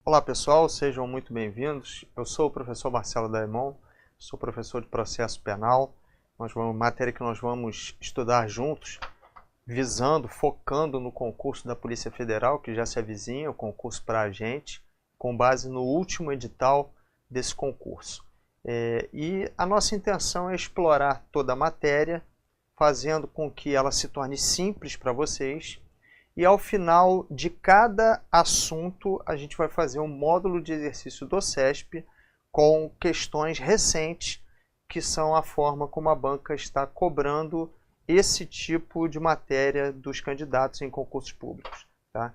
Olá pessoal, sejam muito bem-vindos. Eu sou o professor Marcelo Daimon, sou professor de processo penal. Matéria que nós vamos estudar juntos, focando no concurso da Polícia Federal, que já se avizinha, o concurso para agente, com base no último edital desse concurso. E a nossa intenção é explorar toda a matéria, fazendo com que ela se torne simples para vocês. E ao final de cada assunto, a gente vai fazer um módulo de exercício do CESP com questões recentes, que são a forma como a banca está cobrando esse tipo de matéria dos candidatos em concursos públicos. Tá?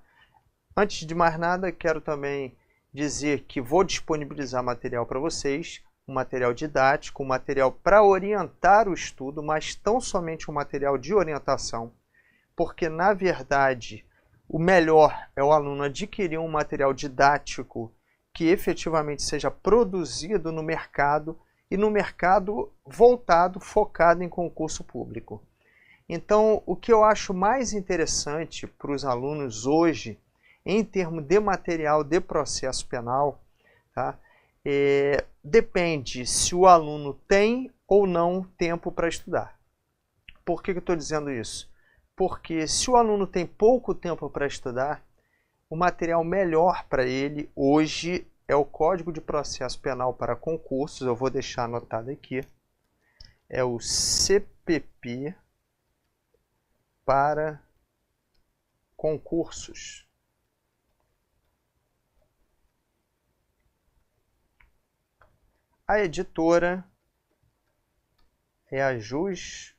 Antes de mais nada, quero também dizer que vou disponibilizar material para vocês, um material didático, um material para orientar o estudo, mas tão somente um material de orientação, porque, na verdade, o melhor é o aluno adquirir um material didático que efetivamente seja produzido no mercado e no mercado focado em concurso público. Então, o que eu acho mais interessante para os alunos hoje, em termos de material de processo penal, tá? Depende se o aluno tem ou não tempo para estudar. Por que eu estou dizendo isso? Porque se o aluno tem pouco tempo para estudar, o material melhor para ele hoje é o Código de Processo Penal para Concursos, eu vou deixar anotado aqui, é o CPP para concursos. A editora é a Juspodium.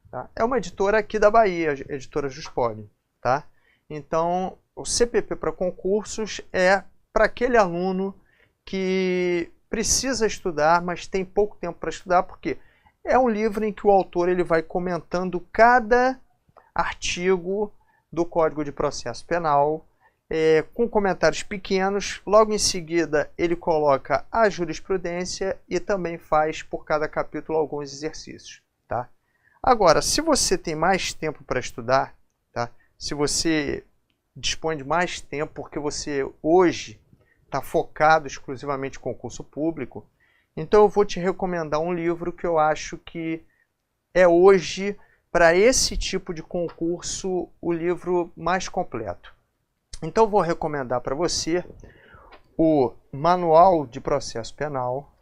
Tá? É uma editora aqui da Bahia, a editora Juspodium. Tá? Então, o CPP para concursos é para aquele aluno que precisa estudar, mas tem pouco tempo para estudar, porque é um livro em que o autor ele vai comentando cada artigo do Código de Processo Penal, com comentários pequenos. Logo em seguida, ele coloca a jurisprudência e também faz, por cada capítulo, alguns exercícios. Tá? Agora, se você tem mais tempo para estudar, tá? Se você dispõe de mais tempo porque você hoje está focado exclusivamente em concurso público, então eu vou te recomendar um livro que eu acho que é hoje, para esse tipo de concurso, o livro mais completo. Então eu vou recomendar para você o Manual de Processo Penal,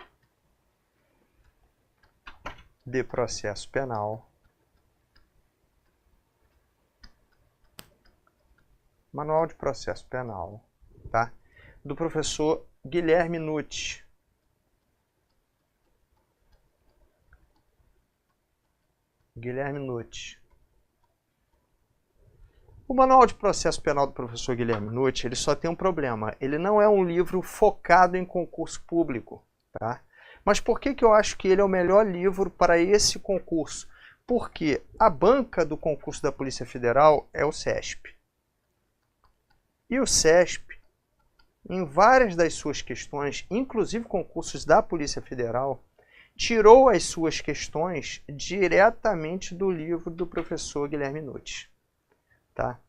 Manual de Processo Penal, tá? Do professor Guilherme Nutti. O Manual de Processo Penal do professor Guilherme Nutti, ele só tem um problema. Ele não é um livro focado em concurso público, tá? Mas por que eu acho que ele é o melhor livro para esse concurso? Porque a banca do concurso da Polícia Federal é o CESP. E o CESP, em várias das suas questões, inclusive concursos da Polícia Federal, tirou as suas questões diretamente do livro do professor Guilherme Nutti. Tá?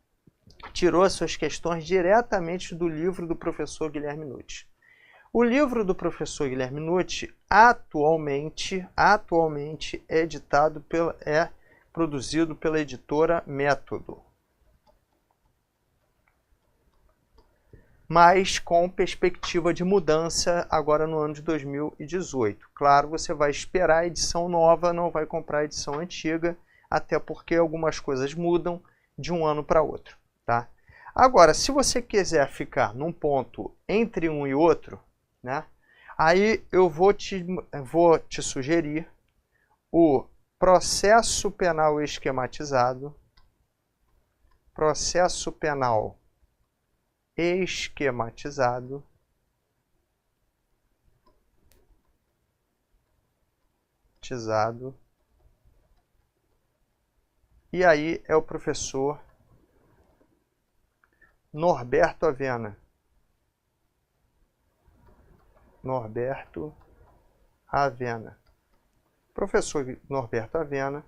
Tirou as suas questões diretamente do livro do professor Guilherme Nutti. O livro do professor Guilherme Nutti atualmente é produzido pela editora Método, mas com perspectiva de mudança agora no ano de 2018. Claro, você vai esperar a edição nova, não vai comprar a edição antiga, até porque algumas coisas mudam de um ano para outro. Tá? Agora, se você quiser ficar num ponto entre um e outro, né, aí eu vou te sugerir o Processo Penal Esquematizado, Processo Penal Esquematizado, e aí é o professor Norberto Avena. Norberto Avena. Professor Norberto Avena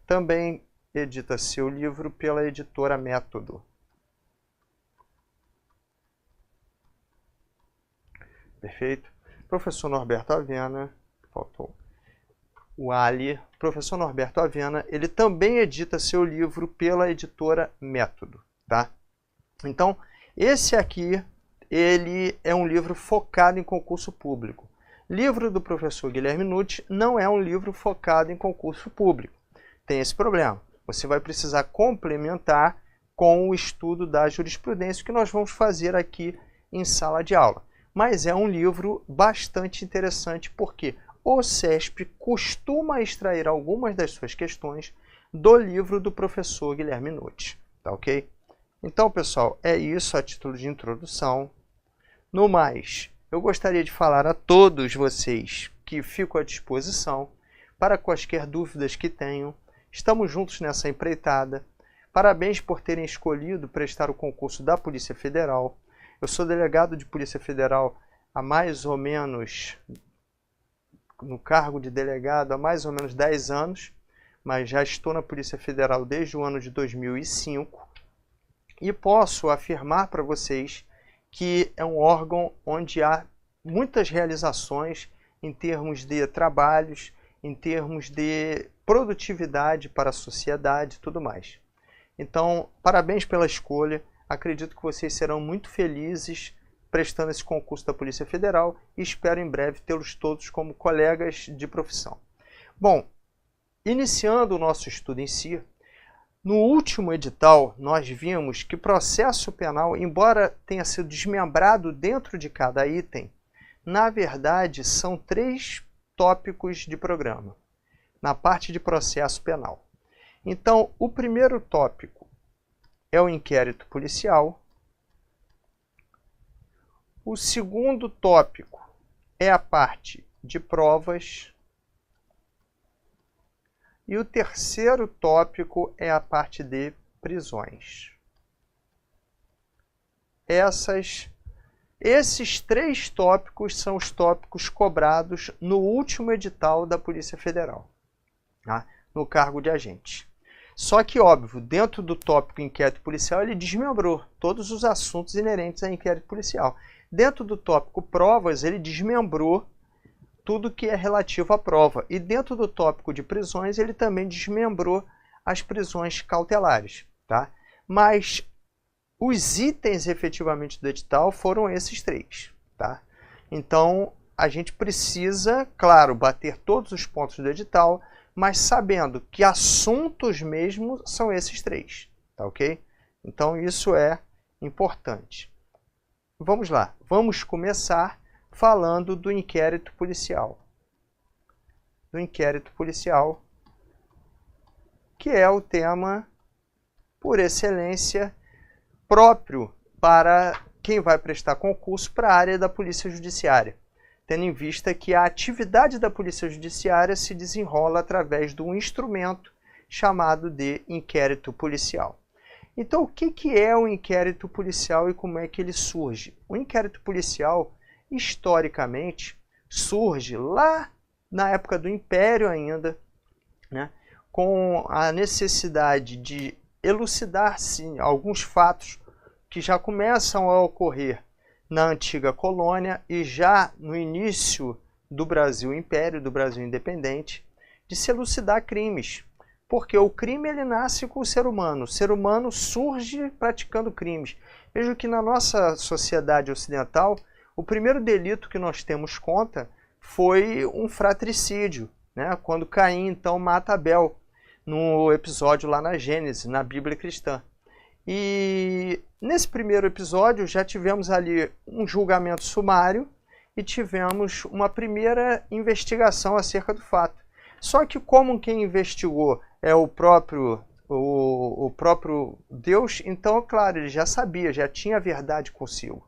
também edita seu livro pela editora Método. Perfeito? Professor Norberto Avena, faltou o Ali. Professor Norberto Avena, ele também edita seu livro pela editora Método, tá? Então, esse aqui, ele é um livro focado em concurso público. Livro do professor Guilherme Nucci não é um livro focado em concurso público. Tem esse problema. Você vai precisar complementar com o estudo da jurisprudência que nós vamos fazer aqui em sala de aula. Mas é um livro bastante interessante porque o CESP costuma extrair algumas das suas questões do livro do professor Guilherme Nucci, tá ok? Então, pessoal, é isso a título de introdução. No mais, eu gostaria de falar a todos vocês que fico à disposição para quaisquer dúvidas que tenham. Estamos juntos nessa empreitada. Parabéns por terem escolhido prestar o concurso da Polícia Federal. Eu sou delegado de Polícia Federal há mais ou menos, no cargo de delegado há mais ou menos 10 anos, mas já estou na Polícia Federal desde o ano de 2005 e posso afirmar para vocês que é um órgão onde há muitas realizações em termos de trabalhos, em termos de produtividade para a sociedade e tudo mais. Então, parabéns pela escolha. Acredito que vocês serão muito felizes prestando esse concurso da Polícia Federal e espero em breve tê-los todos como colegas de profissão. Bom, iniciando o nosso estudo em si, no último edital, nós vimos que processo penal, embora tenha sido desmembrado dentro de cada item, na verdade são 3 tópicos de programa, na parte de processo penal. Então, o primeiro tópico é o inquérito policial. O segundo tópico é a parte de provas. E o terceiro tópico é a parte de prisões. Esses 3 tópicos são os tópicos cobrados no último edital da Polícia Federal, tá? No cargo de agente. Só que, óbvio, dentro do tópico inquérito policial, ele desmembrou todos os assuntos inerentes a inquérito policial. Dentro do tópico provas, ele desmembrou tudo que é relativo à prova. E dentro do tópico de prisões, ele também desmembrou as prisões cautelares, tá? Mas os itens efetivamente do edital foram esses 3, tá? Então, a gente precisa, claro, bater todos os pontos do edital, mas sabendo que assuntos mesmo são esses 3, tá ok? Então, isso é importante. Vamos lá, vamos começar falando do inquérito policial. Do inquérito policial, que é o tema, por excelência, próprio para quem vai prestar concurso para a área da Polícia Judiciária, tendo em vista que a atividade da Polícia Judiciária se desenrola através de um instrumento chamado de inquérito policial. Então, o que é o inquérito policial e como é que ele surge? O inquérito policial, historicamente, surge lá na época do Império ainda, né, com a necessidade de elucidar alguns fatos que já começam a ocorrer na antiga colônia e já no início do Brasil Império, do Brasil Independente, de se elucidar crimes. Porque o crime ele nasce com o ser humano surge praticando crimes. Veja que na nossa sociedade ocidental, o primeiro delito que nós temos conta foi um fratricídio, né? Quando Caim então mata Abel, no episódio lá na Gênesis, na Bíblia cristã. E nesse primeiro episódio já tivemos ali um julgamento sumário e tivemos uma primeira investigação acerca do fato. Só que como quem investigou é o próprio Deus, então, claro, ele já sabia, já tinha a verdade consigo.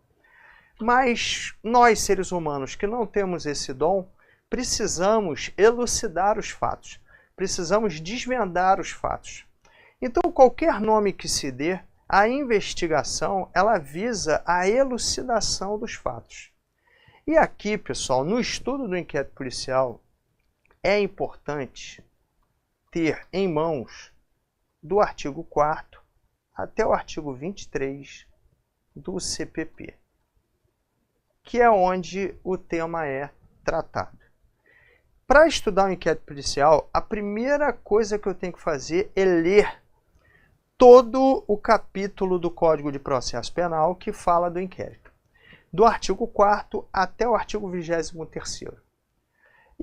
Mas nós, seres humanos, que não temos esse dom, precisamos elucidar os fatos, precisamos desvendar os fatos. Então, qualquer nome que se dê, a investigação, ela visa a elucidação dos fatos. E aqui, pessoal, no estudo do inquérito policial, é importante ter em mãos do artigo 4º até o artigo 23 do CPP, que é onde o tema é tratado. Para estudar o inquérito policial, a primeira coisa que eu tenho que fazer é ler todo o capítulo do Código de Processo Penal que fala do inquérito, do artigo 4º até o artigo 23º.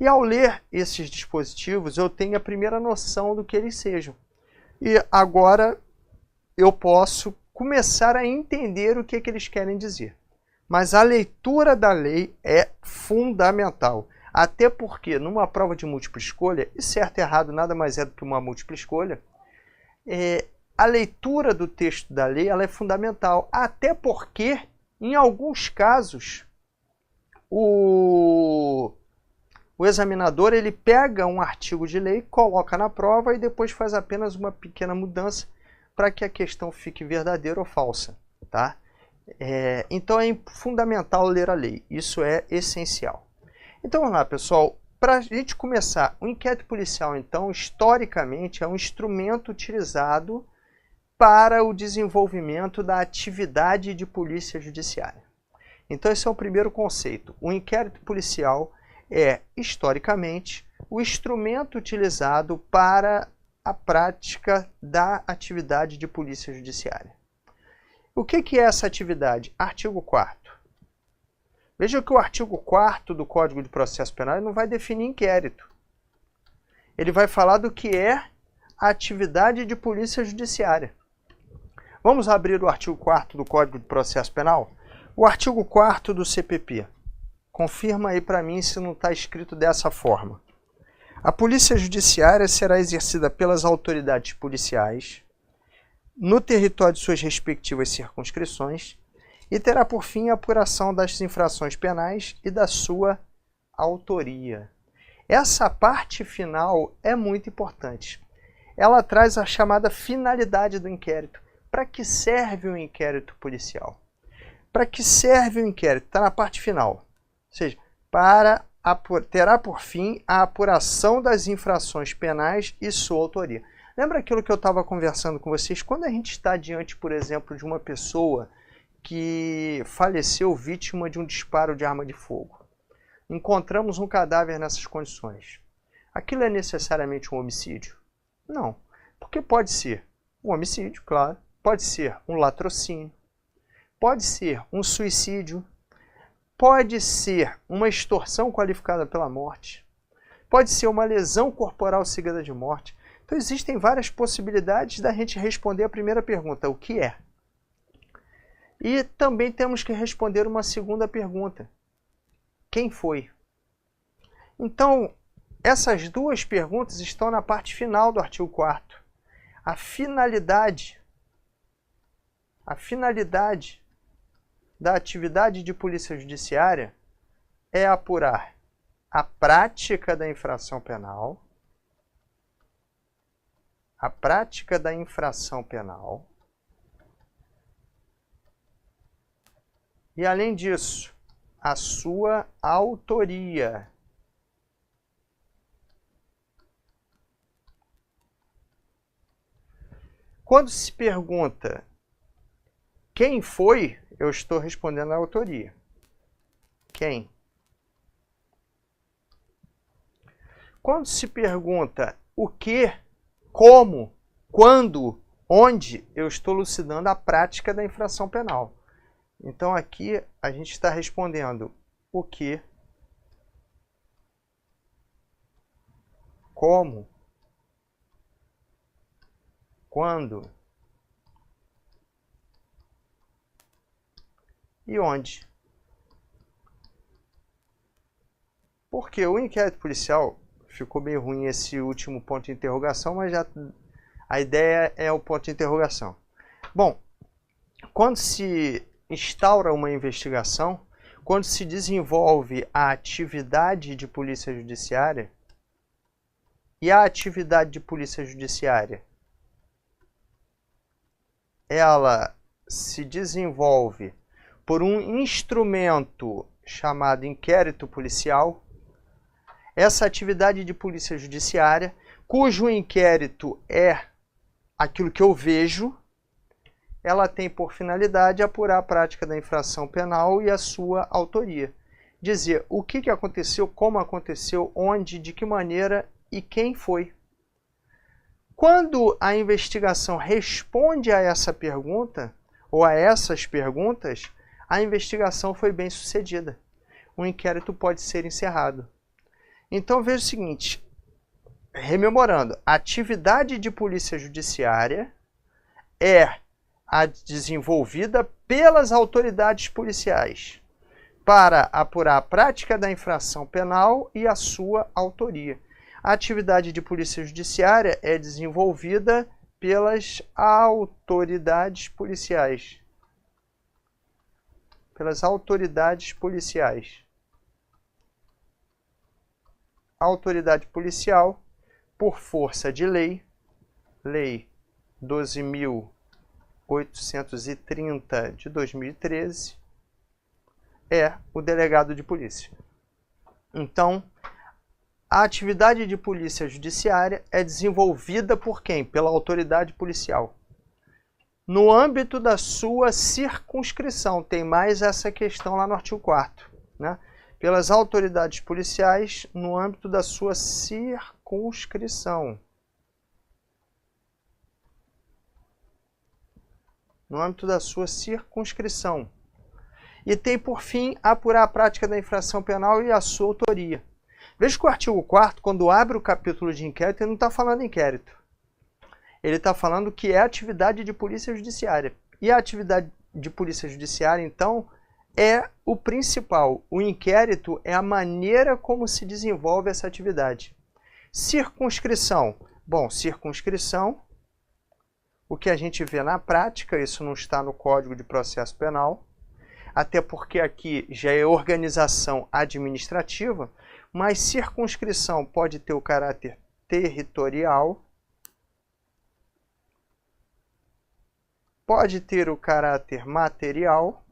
E ao ler esses dispositivos, eu tenho a primeira noção do que eles sejam. E agora eu posso começar a entender o que eles querem dizer. Mas a leitura da lei é fundamental. Até porque, numa prova de múltipla escolha, e certo e errado nada mais é do que uma múltipla escolha, a leitura do texto da lei ela é fundamental. Até porque, em alguns casos, o examinador ele pega um artigo de lei, coloca na prova e depois faz apenas uma pequena mudança para que a questão fique verdadeira ou falsa. Tá? Então é fundamental ler a lei, isso é essencial. Então vamos lá, pessoal. Para a gente começar, o inquérito policial, então, historicamente, é um instrumento utilizado para o desenvolvimento da atividade de polícia judiciária. Então esse é o primeiro conceito. O inquérito policial é, historicamente, o instrumento utilizado para a prática da atividade de polícia judiciária. O que é essa atividade? Artigo 4º. Veja que o artigo 4º do Código de Processo Penal não vai definir inquérito. Ele vai falar do que é a atividade de polícia judiciária. Vamos abrir o artigo 4º do Código de Processo Penal? O artigo 4º do CPP. Confirma aí para mim se não está escrito dessa forma. A polícia judiciária será exercida pelas autoridades policiais no território de suas respectivas circunscrições e terá por fim a apuração das infrações penais e da sua autoria. Essa parte final é muito importante. Ela traz a chamada finalidade do inquérito. Para que serve o inquérito policial? Para que serve o inquérito? Está na parte final. Ou seja, terá por fim a apuração das infrações penais e sua autoria. Lembra aquilo que eu estava conversando com vocês? Quando a gente está diante, por exemplo, de uma pessoa que faleceu vítima de um disparo de arma de fogo. Encontramos um cadáver nessas condições. Aquilo é necessariamente um homicídio? Não, porque pode ser um homicídio, claro, pode ser um latrocínio, pode ser um suicídio, pode ser uma extorsão qualificada pela morte, pode ser uma lesão corporal seguida de morte. Então existem várias possibilidades da gente responder a primeira pergunta, o que é? E também temos que responder uma segunda pergunta. Quem foi? Então, essas duas perguntas estão na parte final do artigo 4º. A finalidade da atividade de polícia judiciária é apurar a prática da infração penal, e, além disso, a sua autoria. Quando se pergunta quem foi, eu estou respondendo a autoria. Quem? Quando se pergunta o que, como, quando, onde, eu estou elucidando a prática da infração penal. Então aqui a gente está respondendo o que, como, quando e onde. Porque o inquérito policial, ficou bem ruim esse último ponto de interrogação, mas já a ideia é o ponto de interrogação. Bom, quando se instaura uma investigação, quando se desenvolve a atividade de polícia judiciária, e a atividade de polícia judiciária, ela se desenvolve por um instrumento chamado inquérito policial. Essa atividade de polícia judiciária, cujo inquérito é aquilo que eu vejo, ela tem por finalidade apurar a prática da infração penal e a sua autoria. Dizer o que aconteceu, como aconteceu, onde, de que maneira e quem foi. Quando a investigação responde a essa pergunta, ou a essas perguntas, a investigação foi bem sucedida. O inquérito pode ser encerrado. Então veja o seguinte, rememorando, a atividade de polícia judiciária é a desenvolvida pelas autoridades policiais para apurar a prática da infração penal e a sua autoria. A atividade de polícia judiciária é desenvolvida pelas autoridades policiais. Pelas autoridades policiais. A autoridade policial, por força de lei, Lei 12.830 de 2013, é o delegado de polícia. Então, a atividade de polícia judiciária é desenvolvida por quem? Pela autoridade policial. No âmbito da sua circunscrição, tem mais essa questão lá no artigo 4º, né? Pelas autoridades policiais no âmbito da sua circunscrição. No âmbito da sua circunscrição. E tem, por fim, apurar a prática da infração penal e a sua autoria. Veja que o artigo 4º, quando abre o capítulo de inquérito, ele não está falando inquérito. Ele está falando que é atividade de polícia judiciária. E a atividade de polícia judiciária, então, é o principal. O inquérito é a maneira como se desenvolve essa atividade. Circunscrição. Bom, circunscrição, o que a gente vê na prática, isso não está no Código de Processo Penal, até porque aqui já é organização administrativa, mas circunscrição pode ter o caráter territorial, pode ter o caráter material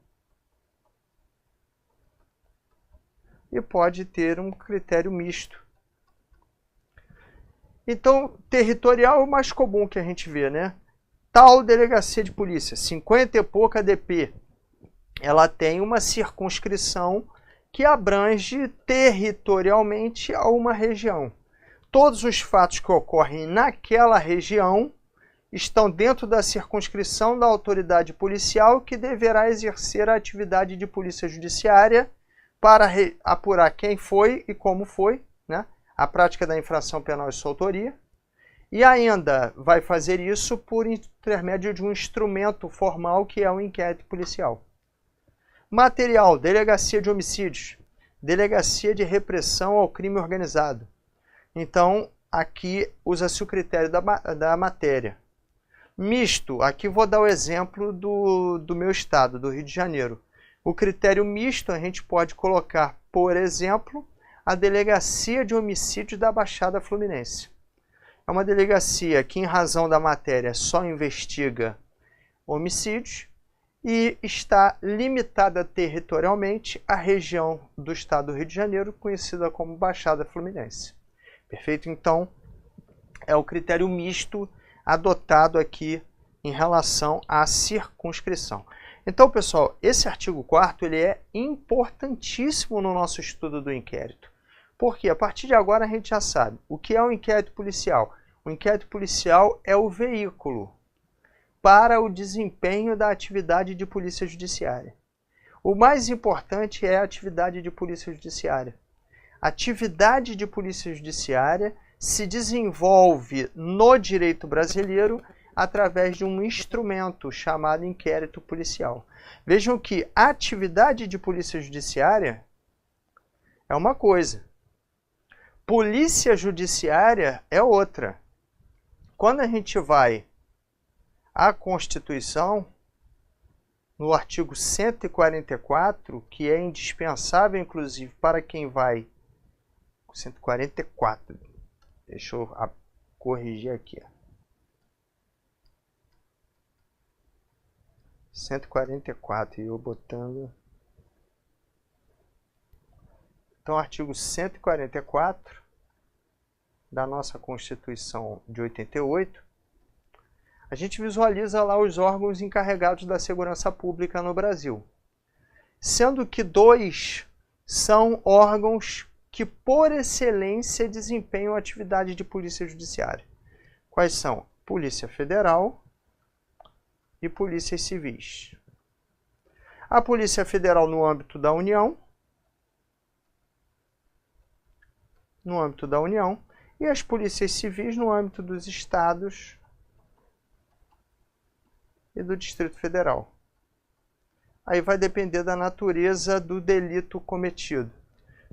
e pode ter um critério misto. Então, territorial é o mais comum que a gente vê, né? Tal delegacia de polícia, 50 e pouca DP, ela tem uma circunscrição que abrange territorialmente a uma região. Todos os fatos que ocorrem naquela região estão dentro da circunscrição da autoridade policial, que deverá exercer a atividade de polícia judiciária para apurar quem foi e como foi, né? A prática da infração penal e sua autoria. E ainda vai fazer isso por intermédio de um instrumento formal que é o inquérito policial. Material, delegacia de homicídios, delegacia de repressão ao crime organizado. Então, aqui usa-se o critério da matéria. Misto, aqui vou dar o exemplo do meu estado, do Rio de Janeiro. O critério misto a gente pode colocar, por exemplo, a delegacia de homicídios da Baixada Fluminense. É uma delegacia que, em razão da matéria, só investiga homicídios, e está limitada territorialmente à região do estado do Rio de Janeiro, conhecida como Baixada Fluminense. Perfeito? Então, é o critério misto adotado aqui em relação à circunscrição. Então, pessoal, esse artigo 4º ele é importantíssimo no nosso estudo do inquérito. Porque a partir de agora a gente já sabe o que é o inquérito policial. O inquérito policial é o veículo para o desempenho da atividade de polícia judiciária. O mais importante é a atividade de polícia judiciária. A atividade de polícia judiciária se desenvolve no direito brasileiro através de um instrumento chamado inquérito policial. Vejam que a atividade de polícia judiciária é uma coisa, polícia judiciária é outra. Quando a gente vai à Constituição, no artigo 144, que é indispensável, inclusive, para quem vai... 144, deixa eu corrigir aqui. 144, e eu botando... Então, artigo 144 da nossa Constituição de 88, a gente visualiza lá os órgãos encarregados da segurança pública no Brasil. Sendo que 2 são órgãos que, por excelência, desempenham atividade de polícia judiciária. Quais são? Polícia Federal e polícias civis. A Polícia Federal no âmbito da União, e as polícias civis no âmbito dos estados e do Distrito Federal. Aí vai depender da natureza do delito cometido,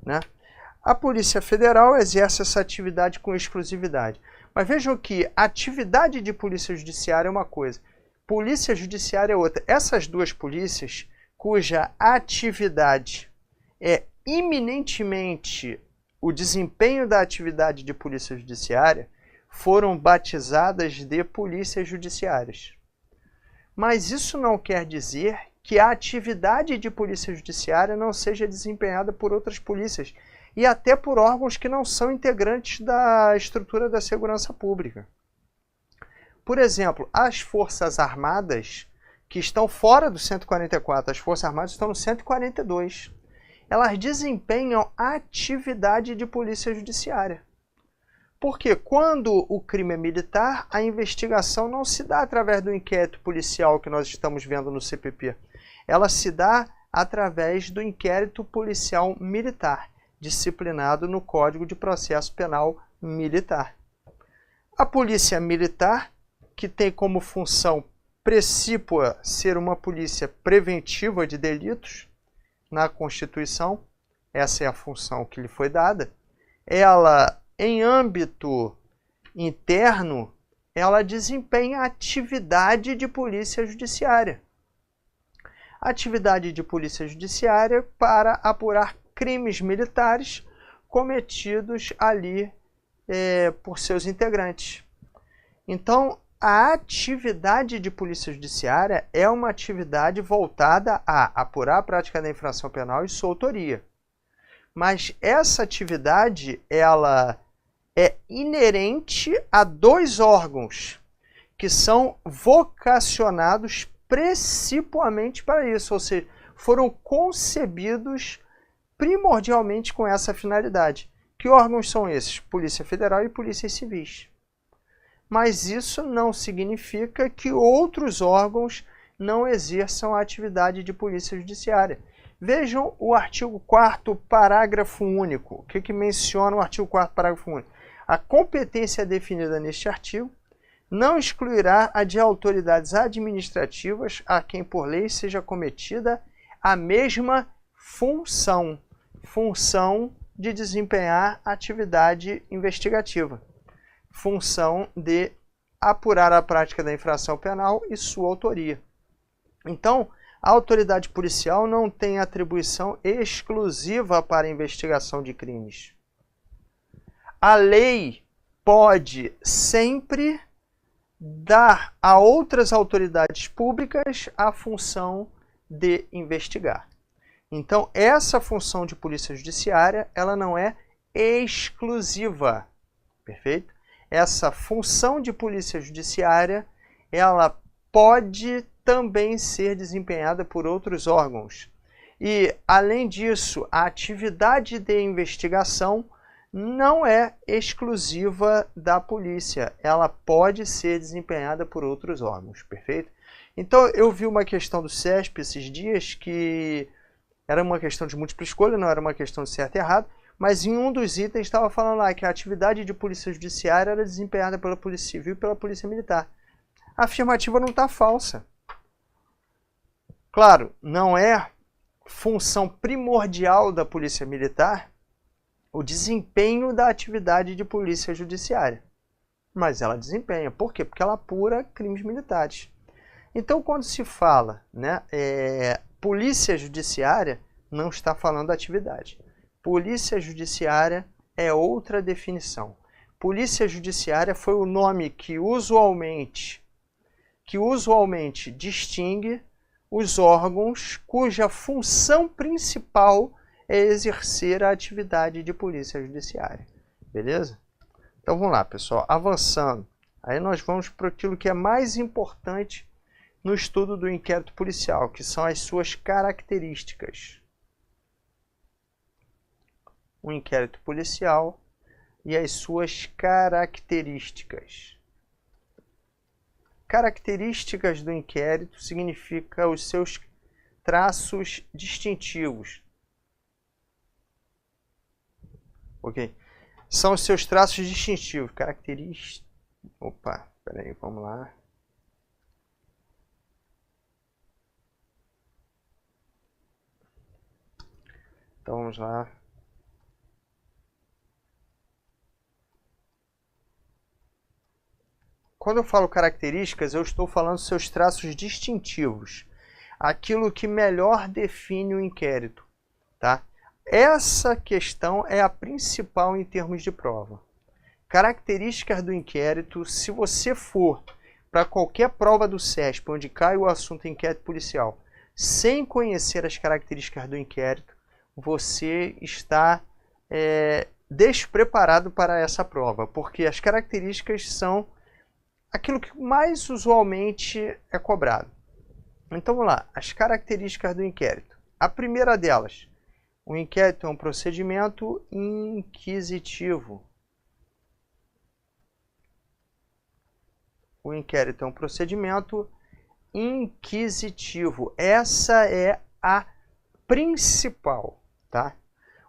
né? A Polícia Federal exerce essa atividade com exclusividade. Mas vejam que a atividade de polícia judiciária é uma coisa, polícia judiciária é outra. Essas 2 polícias, cuja atividade é iminentemente o desempenho da atividade de polícia judiciária, foram batizadas de polícias judiciárias. Mas isso não quer dizer que a atividade de polícia judiciária não seja desempenhada por outras polícias e até por órgãos que não são integrantes da estrutura da segurança pública. Por exemplo, as Forças Armadas, que estão fora do 144, as Forças Armadas estão no 142. Elas desempenham atividade de polícia judiciária. Porque quando o crime é militar, a investigação não se dá através do inquérito policial que nós estamos vendo no CPP. Ela se dá através do inquérito policial militar, disciplinado no Código de Processo Penal Militar. A Polícia Militar, que tem como função precípua ser uma polícia preventiva de delitos, na Constituição, essa é a função que lhe foi dada, ela, em âmbito interno, ela desempenha atividade de polícia judiciária. Atividade de polícia judiciária para apurar crimes militares cometidos ali por seus integrantes. Então, a atividade de polícia judiciária é uma atividade voltada a apurar a prática da infração penal e sua autoria. Mas essa atividade, ela é inerente a 2 órgãos que são vocacionados principalmente para isso, ou seja, foram concebidos primordialmente com essa finalidade. Que órgãos são esses? Polícia Federal e polícias civis. Mas isso não significa que outros órgãos não exerçam a atividade de polícia judiciária. Vejam o artigo 4º, parágrafo único. O que menciona o artigo 4º, parágrafo único? A competência definida neste artigo não excluirá a de autoridades administrativas a quem por lei seja cometida a mesma função de desempenhar atividade investigativa. Função de apurar a prática da infração penal e sua autoria. Então, a autoridade policial não tem atribuição exclusiva para a investigação de crimes. A lei pode sempre dar a outras autoridades públicas a função de investigar. Então, essa função de polícia judiciária, ela não é exclusiva, perfeito? Essa função de polícia judiciária, ela pode também ser desempenhada por outros órgãos. E, além disso, a atividade de investigação não é exclusiva da polícia. Ela pode ser desempenhada por outros órgãos, perfeito? Então, eu vi uma questão do CESP esses dias que era uma questão de múltipla escolha, não era uma questão de certo e errado, mas em um dos itens estava falando lá que a atividade de polícia judiciária era desempenhada pela Polícia Civil e pela Polícia Militar. A afirmativa não está falsa. Claro, não é função primordial da Polícia Militar o desempenho da atividade de polícia judiciária. Mas ela desempenha. Por quê? Porque ela apura crimes militares. Então, quando se fala, né, polícia judiciária, não está falando da atividade. Polícia judiciária é outra definição. Polícia judiciária foi o nome que usualmente distingue os órgãos cuja função principal é exercer a atividade de polícia judiciária. Beleza? Então vamos lá, pessoal. Avançando. Aí nós vamos para aquilo que é mais importante no estudo do inquérito policial, que são as suas características. O inquérito policial e as suas características. Características do inquérito significa os seus traços distintivos. Ok? São os seus traços distintivos. Características. Opa, peraí, vamos lá. Então vamos lá. Quando eu falo características, eu estou falando dos seus traços distintivos. Aquilo que melhor define o inquérito, tá? Essa questão é a principal em termos de prova. Características do inquérito, se você for para qualquer prova do CESP, onde cai o assunto inquérito policial, sem conhecer as características do inquérito, você está despreparado para essa prova, porque as características são aquilo que mais usualmente é cobrado. Então vamos lá, as características do inquérito. A primeira delas, o inquérito é um procedimento inquisitivo. O inquérito é um procedimento inquisitivo. Essa é a principal, tá?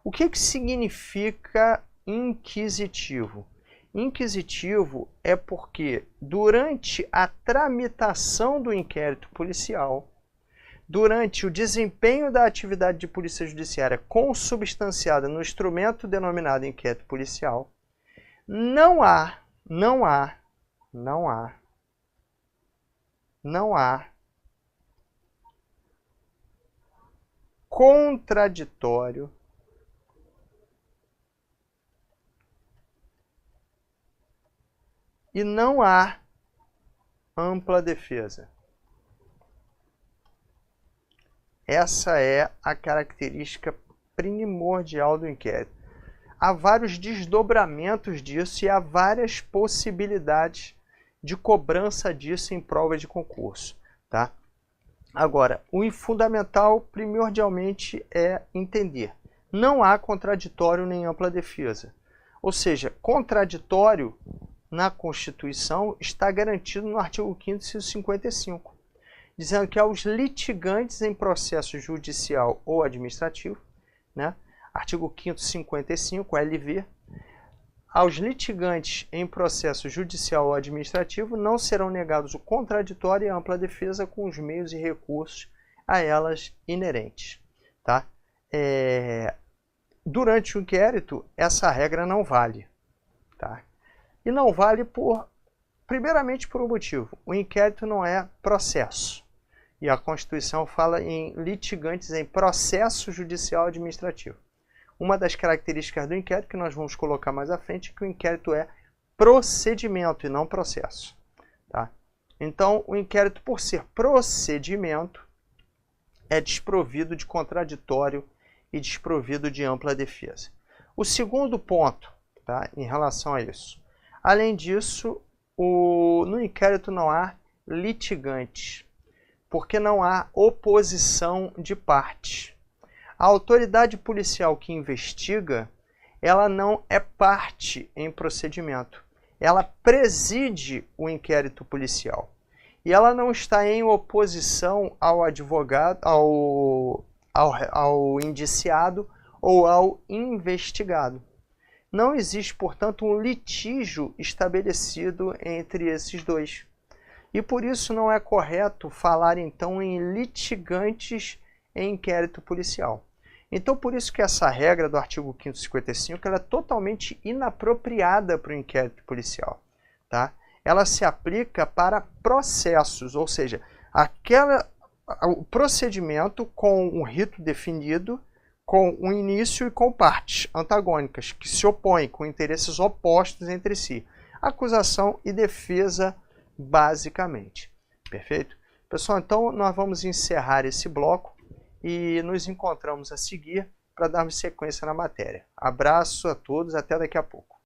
O que significa inquisitivo? Inquisitivo é porque durante a tramitação do inquérito policial, durante o desempenho da atividade de polícia judiciária consubstanciada no instrumento denominado inquérito policial, não há contraditório e não há ampla defesa. Essa é a característica primordial do inquérito. Há vários desdobramentos disso e há várias possibilidades de cobrança disso em provas de concurso, tá? Agora, o fundamental primordialmente é entender. Não há contraditório nem ampla defesa. Ou seja, contraditório na Constituição está garantido no artigo 5º, inciso 55, dizendo que aos litigantes em processo judicial ou administrativo, né? Artigo 5º, 55, LV, aos litigantes em processo judicial ou administrativo não serão negados o contraditório e a ampla defesa com os meios e recursos a elas inerentes, tá? Durante o inquérito, essa regra não vale, tá? E não vale primeiramente por um motivo. O inquérito não é processo. E a Constituição fala em litigantes em processo judicial administrativo. Uma das características do inquérito que nós vamos colocar mais à frente é que o inquérito é procedimento e não processo, tá? Então, o inquérito, por ser procedimento, é desprovido de contraditório e desprovido de ampla defesa. O segundo ponto, tá, em relação a isso. Além disso, no inquérito não há litigantes, porque não há oposição de parte. A autoridade policial que investiga, ela não é parte em procedimento. Ela preside o inquérito policial. E ela não está em oposição ao advogado, ao indiciado ou ao investigado. Não existe, portanto, um litígio estabelecido entre esses dois. E por isso não é correto falar, então, em litigantes em inquérito policial. Então, por isso que essa regra do artigo 5º, 55, ela é totalmente inapropriada para o inquérito policial, tá? Ela se aplica para processos, ou seja, o procedimento com um rito definido, com um início e com partes antagônicas, que se opõem, com interesses opostos entre si. Acusação e defesa, basicamente. Perfeito? Pessoal, então nós vamos encerrar esse bloco e nos encontramos a seguir para darmos sequência na matéria. Abraço a todos, até daqui a pouco.